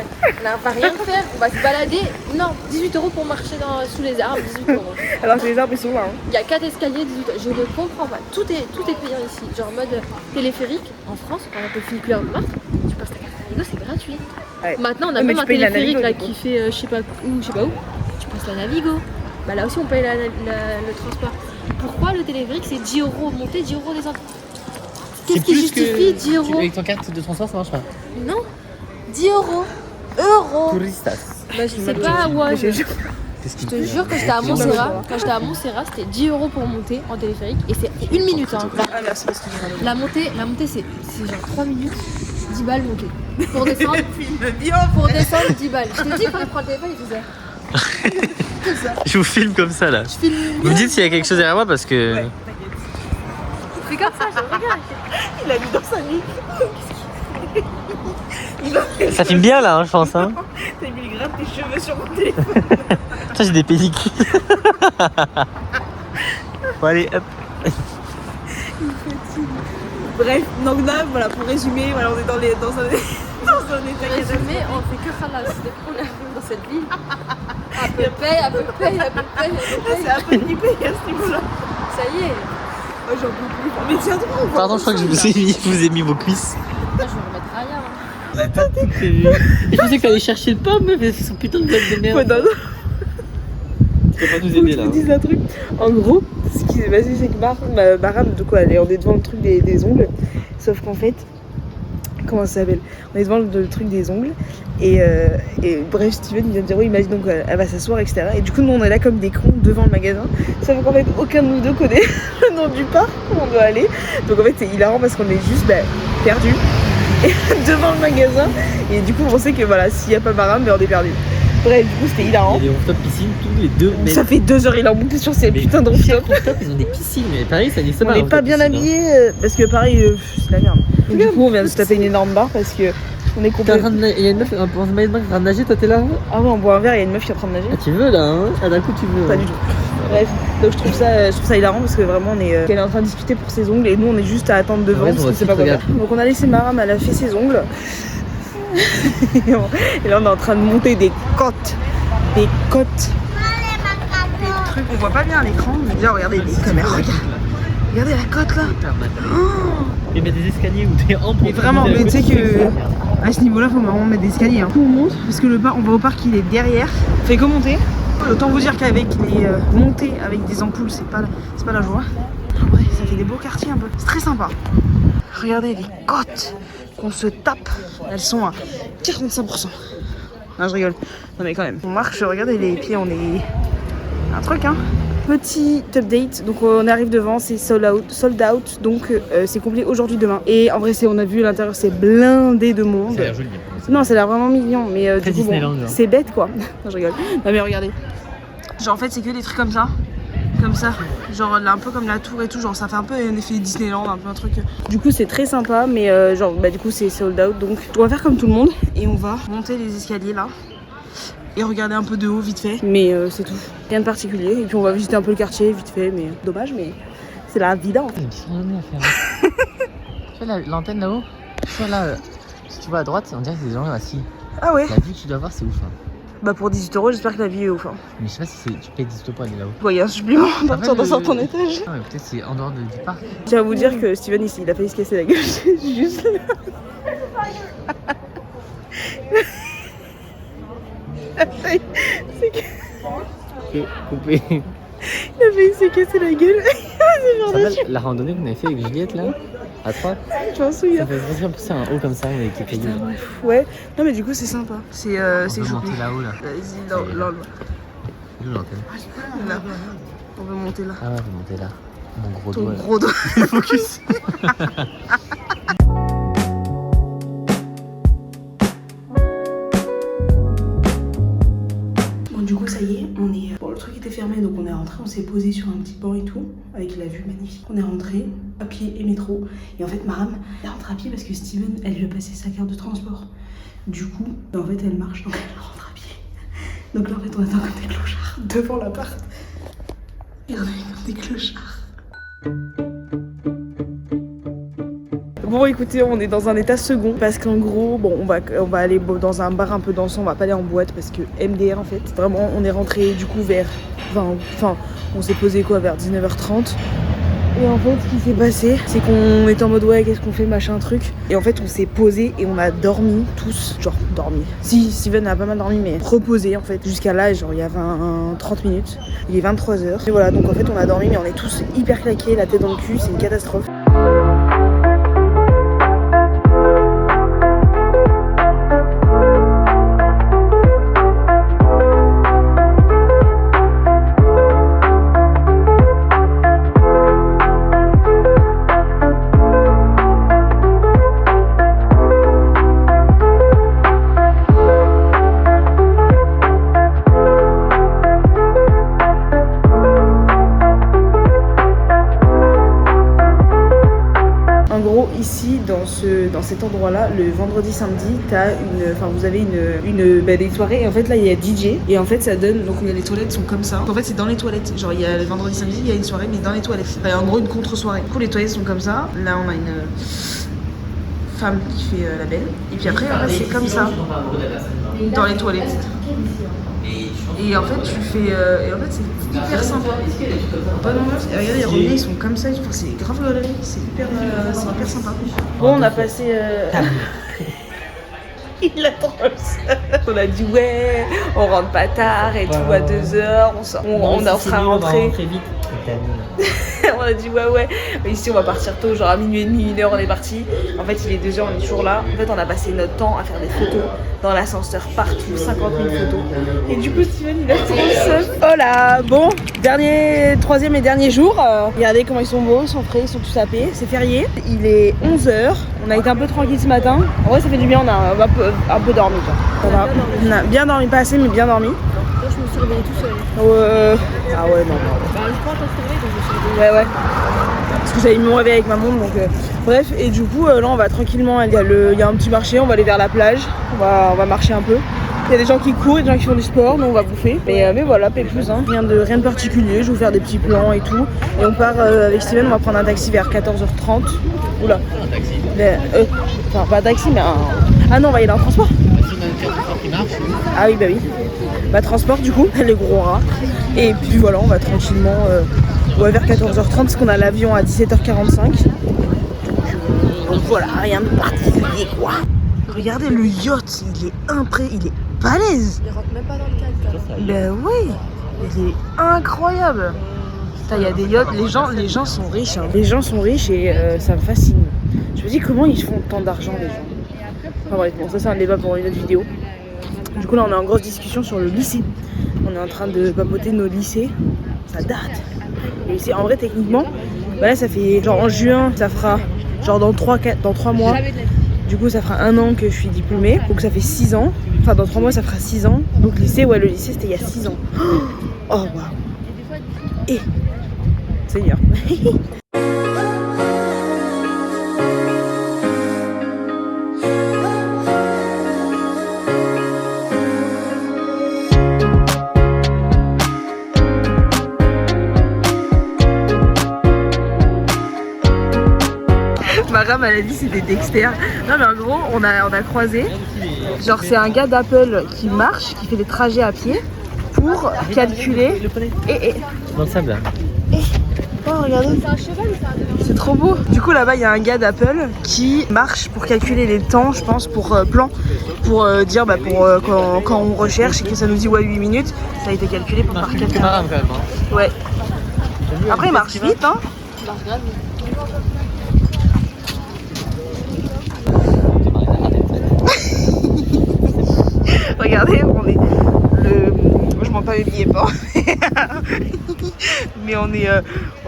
va rien faire, on va se balader. Non, 18 € pour marcher sous les arbres, 18 €. Alors que les arbres ils sont là. Hein. Il y a 4 escaliers, 18 €. Je ne comprends pas. Tout est payant ici. Genre en mode téléphérique, en France, par exemple, le funiculaire de Marthe, tu passes ta carte Navigo, c'est gratuit. Ouais. Maintenant, on a Ouais, mais même tu un payes la téléphérique Navigo, là, du coup. qui fait je sais pas où, tu passes la Navigo. Bah là aussi, on paye le transport. Pourquoi le téléphérique c'est 10 € montée, 10 € descente? Qu'est-ce qui justifie 10 €? Avec ton carte de transport ça marche pas. Non, 10 €. Euros. Touristas. Bah, je sais pas, ouais. Je Qu'est-ce te jure, quand j'étais à Montserrat, c'était 10 € pour monter en téléphérique et c'est 1 minute. Hein. Ah merci parce que j'ai La montée c'est genre 3 minutes, 10 balles montée. Pour descendre, 10 balles. Je te dis, quand je prends le téléphone, il fait ça. Je vous filme comme ça là. Je filme. Vous me dites s'il y a quelque chose derrière moi parce que. Ouais. C'est comme ça, je regarde. Il a mis dans sa nuque. Ça filme bien là, je pense. Hein. T'as mis grave tes cheveux sur mon téléphone. Ça j'ai des pellicules. Bon allez, hop. Bref, donc là, voilà, pour résumer, voilà, on est dans un état Résumé, on fait que râler. C'est qu'on arrive dans cette ville. À peu paye. C'est un peu nippé à ce niveau-là. Ça y est. Oh, j'en peux plus. Mais tiens, toi, on va Pardon, je crois que je vous ai mis vos cuisses. Là, je vais remettre rien. Je pensais que t'allais chercher le pomme, mais c'est son putain de blague de merde. Ouais, non, non. Tu vas pas nous Faut que aider je là. vous dise un truc. En gros, ce qui s'est passé, c'est que Maram, de quoi, on est devant le truc des ongles. Sauf qu'en fait, comment ça s'appelle, on est devant le truc des ongles et bref Steven il vient de dire oui, il m'a dit donc elle va s'asseoir etc. Et du coup nous on est là comme des cons devant le magasin, sauf qu'en fait aucun de nous deux connaît le nom du parc où on doit aller, donc en fait c'est hilarant parce qu'on est juste perdus devant le magasin et du coup on sait que voilà s'il n'y a pas Maram on est perdu. Bref, du coup c'était hilarant. Il y a des rooftop piscines tous les 2 mètres. Ça fait 2 heures il est en boucle sur ces putains de rooftop. Ils ont des piscines, mais pareil ça n'existe On pas. n'est pas bien habillés parce que pareil c'est la merde. Et du coup on vient de se taper une énorme barre parce que on est complètement... Il y a une meuf, un maillot qui est en train de nager, toi t'es là? Ah ouais on boit un verre et il y a une meuf qui est en train de nager. Ah tu veux là hein? Ah d'un coup tu veux. Pas du tout. Bref, donc je trouve ça hilarant parce que vraiment on est qu'elle est en train de discuter pour ses ongles et nous on est juste à attendre devant parce qu'on sait pas quoi faire. Donc on a laissé Maram, elle a fait ses ongles. Et là on est en train de monter des côtes. Des côtes. Des trucs, on voit pas bien à l'écran, mais déjà regardez les caméras, regardez la côte là. Il met des escaliers ou des rampes. Mais vraiment, mais tu sais que à ce niveau là faut vraiment mettre des escaliers. On monte parce que on va au parc, il est derrière. Fait que monter. Autant vous dire qu'avec les montées avec des ampoules, c'est pas la joie. Ouais, ça fait des beaux quartiers un peu. C'est très sympa. Regardez les côtes qu'on se tape. Elles sont à 45%. Non, je rigole. Non, mais quand même. On marche, regardez les pieds, on est. Un truc, hein. Petit update. Donc, on arrive devant, c'est sold out. Donc, c'est complet aujourd'hui, demain. Et en vrai, on a vu à l'intérieur, c'est blindé de monde. Ça a l'air joli. Non, ça a l'air vraiment mignon. Mais du coup, bon, genre. c'est bête, quoi. Non, je rigole. Non, mais regardez. Genre, en fait, c'est que des trucs comme ça. Comme ça, genre là, un peu comme la tour et tout, genre ça fait un peu un effet Disneyland, un peu un truc. Du coup c'est très sympa, mais genre du coup c'est sold out, donc on va faire comme tout le monde et on va monter les escaliers là et regarder un peu de haut vite fait, mais c'est tout, rien de particulier. Et puis on va visiter un peu le quartier vite fait, mais dommage, mais c'est la vida en fait. Tu vois l'antenne là-haut, tu vois là, si tu vois à droite, on dirait que c'est des gens assis. Ah ouais. La vue que tu dois voir c'est ouf. Hein. Bah pour 18 € j'espère que la vie est ouf. Hein. Mais je sais pas si tu payes 10 € pour aller là-haut. Ouais, il y a un supplément à partir d'un certain étage. Ah mais peut-être c'est en dehors du parc. Je tiens à vous dire que Steven ici, il a failli se casser la gueule juste là. C'est coupé. Il a failli se casser la gueule. C'est La randonnée qu'on avait fait avec Juliette là, à 3. Je m'en souviens. Ça fait vraiment pousser un haut comme ça, on avait été payé. Ouais, non mais du coup c'est sympa. C'est On c'est peut choupi. monter là-haut là. Vas-y, là. Où l'antenne? Là. On veut monter là. Ah ouais, on va monter là. Mon gros Ton doigt. gros doigt. Focus. Bon du coup ça y est, on est... Bon le truc était fermé donc on est rentré, on s'est posé sur un petit banc et tout, avec la vue magnifique. On est rentré à pied et métro. Et en fait Maram, elle rentre à pied parce que Steven, elle lui a passé sa carte de transport. Du coup, en fait elle marche donc elle rentre à pied. Donc là en fait on attend comme des clochards devant l'appart. Et on est comme des clochards. Bon écoutez, on est dans un état second parce qu'en gros, bon on va aller dans un bar un peu dansant, on va pas aller en boîte parce que MDR en fait. Vraiment, on est rentré du coup vers 20, enfin on s'est posé quoi vers 19h30. Et en fait, ce qui s'est passé, c'est qu'on était en mode ouais, qu'est-ce qu'on fait, machin truc. Et en fait, on s'est posé et on a dormi tous, genre dormi. Si, Steven a pas mal dormi, mais reposé en fait jusqu'à là, genre il y a 30 minutes. Il est 23h. Et voilà, donc en fait, on a dormi, mais on est tous hyper claqués, la tête dans le cul, c'est une catastrophe. Ici, dans cet endroit-là, le vendredi, samedi, vous avez des soirées. Et en fait, là, il y a DJ. Et en fait, ça donne. Donc, les toilettes sont comme ça. En fait, c'est dans les toilettes. Genre, il y a le vendredi, samedi, il y a une soirée, mais dans les toilettes. Enfin, en gros, une contre-soirée. Du coup, les toilettes sont comme ça. Là, on a une femme qui fait la belle. Et puis après, là, c'est comme ça. Dans les toilettes. Et en fait, tu fais. Et en fait, c'est hyper sympa. Pas normal. Regardez, les robinets, ils sont comme ça. Enfin, c'est grave galerie. C'est hyper sympa. Bon, on a passé. Il a trop le seum. On a dit ouais, on rentre pas tard et tout à 2h, on en sera rentré. Très vite. On a dit ouais, ici on va partir tôt, genre à minuit et demi, 1h on est parti. En fait il est 2h, on est toujours là. En fait on a passé notre temps à faire des photos dans l'ascenseur partout, 50 000 photos. Et du coup Steven il a trop le seum. Voilà, bon, troisième et dernier jour. Regardez comment ils sont beaux, ils sont frais, ils sont tous sapés. C'est férié, il est 11h. On a été un peu tranquille ce matin. En vrai ça fait du bien, on a un peu dormi quoi. Ça va. On a bien dormi, pas assez mais bien dormi. Moi je me suis réveillée tout seul. Ah ouais non. Bah je pense à se réveiller donc je me suis réveillée. Ouais. Parce que j'avais mis mon réveil avec ma montre donc bref, et du coup là on va tranquillement, il y a un petit marché, on va aller vers la plage, on va marcher un peu. Il y a des gens qui courent, des gens qui font du sport, nous on va bouffer. Mais voilà, pépouze, hein. Rien de particulier, je vais vous faire des petits plans et tout. Et on part avec Steven, on va prendre un taxi vers 14h30. Oula. Enfin pas un taxi mais un... Ah non, on va y aller en transport. Ah oui bah oui. Bah transport du coup, les gros rats. Et puis voilà, on va tranquillement vers 14h30 parce qu'on a l'avion à 17h45. Donc voilà, rien de particulier quoi. Regardez le yacht, il est balèze. Il rentre même pas dans le cadre. Ben oui, il est incroyable. Il y a des yachts, les gens sont riches. Hein. Les gens sont riches et ça me fascine. Je me dis comment ils font tant d'argent les gens. Enfin bref, bon ça c'est un débat pour une autre vidéo. Du coup là on est en grosse discussion sur le lycée. On est en train de papoter nos lycées. Ça date. Et en vrai techniquement, bah là ça fait genre en juin, ça fera genre dans 3 mois. Du coup ça fera 1 an que je suis diplômée. Donc ça fait 6 ans. Enfin dans 3 mois ça fera 6 ans. Donc le lycée c'était il y a 6 ans. Oh waouh. Et Seigneur. Maram elle a dit c'était Dexter. Non mais en gros on a croisé. Genre c'est un gars d'Apple qui marche, qui fait des trajets à pied pour calculer. Dans le sable. Oh regardez. C'est un cheval ou c'est un vélo? C'est trop beau. Du coup là-bas il y a un gars d'Apple qui marche pour calculer les temps, je pense, pour plan. Pour dire quand on recherche et que ça nous dit ouais 8 minutes, ça a été calculé par quelqu'un. C'est marrant quand même. Hein. Ouais. Après il marche vite hein. Il marche grave. Regardez, moi je monte pas mes billets pas. Mais on est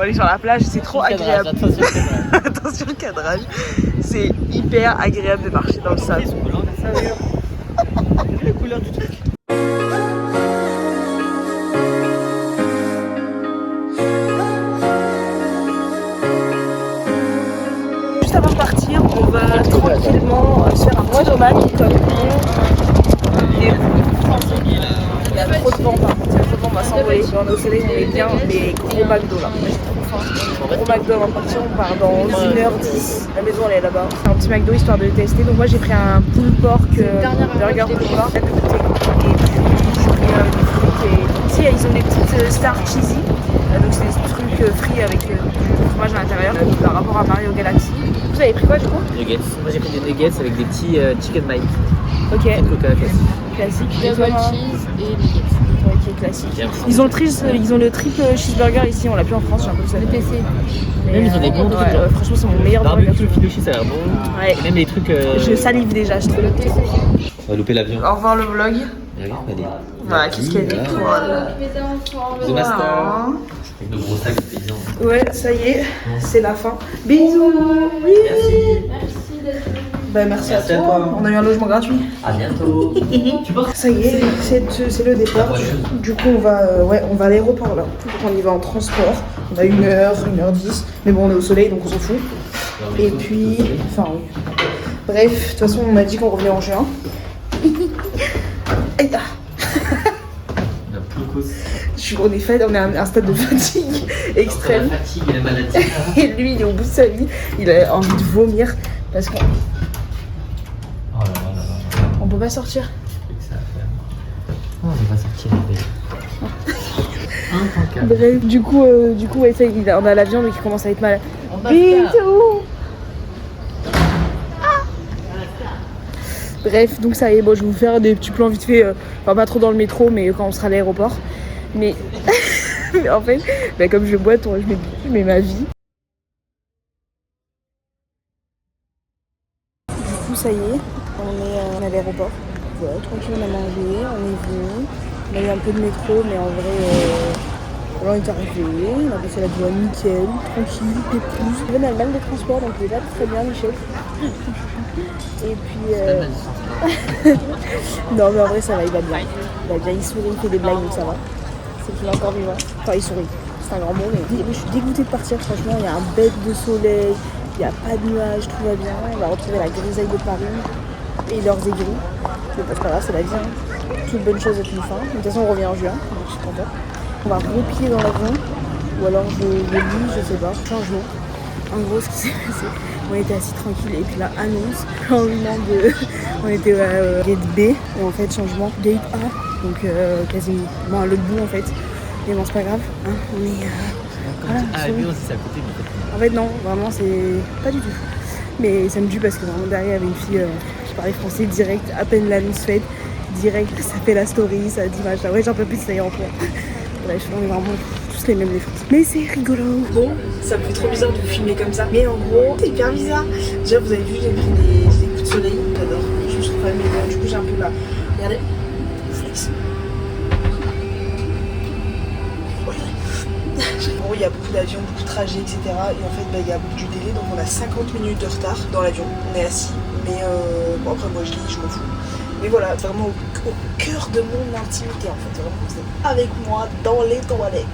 aller sur la plage, c'est trop agréable. Attention le cadrage. C'est hyper agréable de marcher dans le sable. Les couleurs du truc. Juste avant de partir, on va tranquillement se faire un mois d'hommage comme il y a trop de vent par contre, il y a trop de vent, on va s'envoler. On est au soleil, on est bien, mais gros McDo là. J'ai trop faim. Gros McDo avant de partir, on part dans 1h10. La maison elle est là-bas. C'est un petit McDo histoire de le tester. Donc moi j'ai pris un pulled pork burger pour voir. Et puis j'ai pris des frites et ils ont des petites stars cheesy. Donc c'est des trucs frits avec du fromage à l'intérieur par rapport à Mario Galaxy. Vous avez pris quoi du coup? Nuggets. Moi j'ai pris des nuggets avec des petits chicken bites. Ok. Coca Classique. Double cheese et nuggets. Ok, classique. Ils ont le triple cheeseburger ici, on l'a plus en France, j'ai un peu ça. Le PC. Même ils ont des bons trucs. Franchement, c'est mon meilleur burger. Barbecue filoché, ça a l'air bon. Ouais. Et même les trucs. Je salive déjà, je trouve. On va louper l'avion. Au revoir le vlog. Regarde, elle est. Voilà, qu'est-ce qu'elle dit? Voilà. The Master. Avec de gros sacs de paysan. Ouais, ça y est, c'est la fin. Bisous. Oui. Merci d'être venu. Bah, merci à toi. On a eu un logement gratuit. À bientôt. Ça y est, c'est le départ. Du coup, on va à l'aéroport là. Donc, on y va en transport. On a 1h, 1h10. Mais bon, on est au soleil donc on s'en fout. Et puis, enfin, oui. Bref, de toute façon, on m'a dit qu'on revenait en juin. Aïe, ah. On est à un stade de fatigue extrême. La fatigue et la maladie. Et lui, il est au bout de sa vie. Il a envie de vomir parce qu'on. Oh là là là là. On peut pas sortir. C'est ça à faire. Oh, on va sortir avec. Bref, du coup, ouais, ça, on a l'avion donc il commence à être malade. Bisous. Bref, donc ça y est, bon, je vais vous faire des petits plans vite fait, enfin pas trop dans le métro, mais quand on sera à l'aéroport. Mais, mais en fait, bah, comme je boite, je mets ma vie. Du coup, ça y est, on est à l'aéroport. Voilà, tranquille, on a mangé, on est venu. On a eu un peu de métro, mais en vrai, on est arrivé, on a passé la douane nickel, tranquille, pépouze. On a le mal des transports, donc il est là très bien, Michel. Et puis, non, mais en vrai, ça va, il va bien. Il va bien, il sourit, il fait des blagues, donc ça va. C'est qu'il est encore vivant. Enfin, il sourit, c'est un grand mot, mais je suis dégoûtée de partir, franchement. Il y a un bec de soleil, il n'y a pas de nuages, tout va bien. On va retrouver la grisaille de Paris et leurs aigris. Mais c'est pas grave, c'est la vie. Hein. Toute bonne chose est une fin. De toute façon, on revient en juin, donc je suis contente. On va replier dans l'avion, ou alors je lis, je sais pas, changement. En gros, ce qui s'est passé, on était assis tranquille et puis là, annonce, changement de... On était à gate B et en fait, changement gate A, donc quasiment à l'autre bout en fait. Mais bon, c'est pas grave, hein, on est... voilà, oui, c'est à côté. en fait, non, vraiment, c'est pas du tout. Mais ça me tue parce que vraiment derrière, il y avait une fille qui parlait français direct, à peine l'annonce faite, direct, ça fait la story, ça dit machin. Ouais, j'en peux plus, ça y est, en fait. Bref, on est vraiment tous les mêmes les Français. Mais c'est rigolo. Bon, ça me fait trop bizarre de vous filmer comme ça. Mais en gros, c'est hyper bizarre. Déjà, vous avez vu, j'ai pris des coups de soleil. J'adore. Je me trouve pas mais du coup, j'ai un peu là. Regardez. Flex. En gros, il y a beaucoup d'avions, beaucoup de trajets, etc. Et en fait, il y a beaucoup du délai. Donc, on a 50 minutes de retard dans l'avion. On est assis. Mais bon, après, moi, je lis, je m'en fous. Mais voilà, vraiment au cœur de mon intimité en fait, vraiment, vous êtes avec moi dans les toilettes.